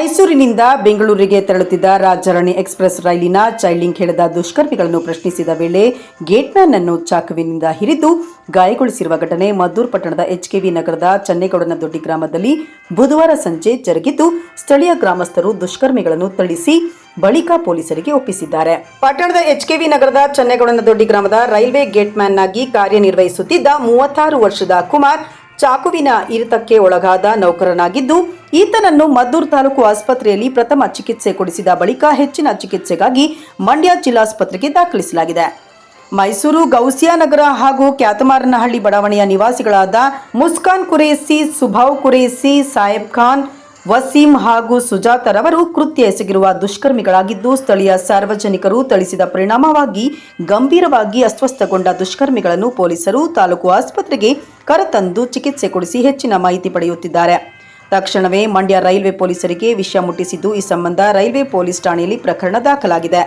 ಮೈಸೂರಿನಿಂದ ಬೆಂಗಳೂರಿಗೆ ತೆರಳುತ್ತಿದ್ದ ರಾಜರಾಣಿ ಎಕ್ಸ್‌ಪ್ರೆಸ್ ರೈಲಿನ ಚೈಲ್ಡಿಂಗ್ ಹಿಡಿದ ದುಷ್ಕರ್ಮಿಗಳನ್ನು ಪ್ರಶ್ನಿಸಿದ ವೇಳೆ ಗೇಟ್‌ಮ್ಯಾನ್ ಅನ್ನು ಚಾಕುವಿನಿಂದ ಇರಿದು ಗಾಯಗೊಳಿಸಿರುವ ಘಟನೆ ಮದ್ದೂರು ಪಟ್ಟಣದ ಎಚ್‌ಕೆವಿ ನಗರದ ಚನ್ನೇಗೌಡನದೊಡ್ಡಿ ಗ್ರಾಮದಲ್ಲಿ ಬುಧವಾರ ಸಂಜೆ ಜರುಗಿದ್ದು, ಸ್ಥಳೀಯ ಗ್ರಾಮಸ್ಥರು ದುಷ್ಕರ್ಮಿಗಳನ್ನು ಥಳಿಸಿ ಬಳಿಕ ಪೊಲೀಸರಿಗೆ ಒಪ್ಪಿಸಿದ್ದಾರೆ. ಪಟ್ಟಣದ ಎಚ್‌ಕೆವಿ ನಗರದ ಚನ್ನೇಗೌಡನದೊಡ್ಡಿ ಗ್ರಾಮದ ರೈಲ್ವೆ ಗೇಟ್‌ಮ್ಯಾನ್ ಆಗಿ ಕಾರ್ಯನಿರ್ವಹಿಸುತ್ತಿದ್ದ 36 ವರ್ಷದ ಕುಮಾರ್ ಚಾಕುವಿನ ಇರಿತಕ್ಕೆ ಒಳಗಾದ ನೌಕರನಾಗಿದ್ದು, ಈತನನ್ನು ಮದ್ದೂರು ತಾಲೂಕು ಆಸ್ಪತ್ರೆಯಲ್ಲಿ ಪ್ರಥಮ ಚಿಕಿತ್ಸೆ ಕೊಡಿಸಿದ ಬಳಿಕ ಹೆಚ್ಚಿನ ಚಿಕಿತ್ಸೆಗಾಗಿ ಮಂಡ್ಯ ಜಿಲ್ಲಾಸ್ಪತ್ರೆಗೆ ದಾಖಲಿಸಲಾಗಿದೆ. ಮೈಸೂರು ಗೌಸಿಯಾನಗರ ಹಾಗೂ ಕ್ಯಾತಮಾರನಹಳ್ಳಿ ಬಡಾವಣೆಯ ನಿವಾಸಿಗಳಾದ ಮುಸ್ಕಾನ್ ಕುರೇಸಿ, ಸುಭಾವ್ ಕುರೇಸಿ, ಸಾಯಬ್ ಖಾನ್, ವಸೀಂ ಹಾಗೂ ಸುಜಾತರವರು ಕೃತ್ಯ ಎಸಗಿರುವ ದುಷ್ಕರ್ಮಿಗಳಾಗಿದ್ದು, ಸ್ಥಳೀಯ ಸಾರ್ವಜನಿಕರು ಥಳಿಸಿದ ಪರಿಣಾಮವಾಗಿ ಗಂಭೀರವಾಗಿ ಅಸ್ವಸ್ಥಗೊಂಡ ದುಷ್ಕರ್ಮಿಗಳನ್ನು ಪೊಲೀಸರು ತಾಲೂಕು ಆಸ್ಪತ್ರೆಗೆ ಕರೆತಂದು ಚಿಕಿತ್ಸೆ ಕೊಡಿಸಿ ಹೆಚ್ಚಿನ ಮಾಹಿತಿ ಪಡೆಯುತ್ತಿದ್ದಾರೆ. ತಕ್ಷಣವೇ ಮಂಡ್ಯ ರೈಲ್ವೆ ಪೊಲೀಸರಿಗೆ ವಿಷಯ ಮುಟ್ಟಿಸಿದ್ದು, ಈ ಸಂಬಂಧ ರೈಲ್ವೆ ಪೊಲೀಸ್ ಠಾಣೆಯಲ್ಲಿ ಪ್ರಕರಣ ದಾಖಲಾಗಿದೆ.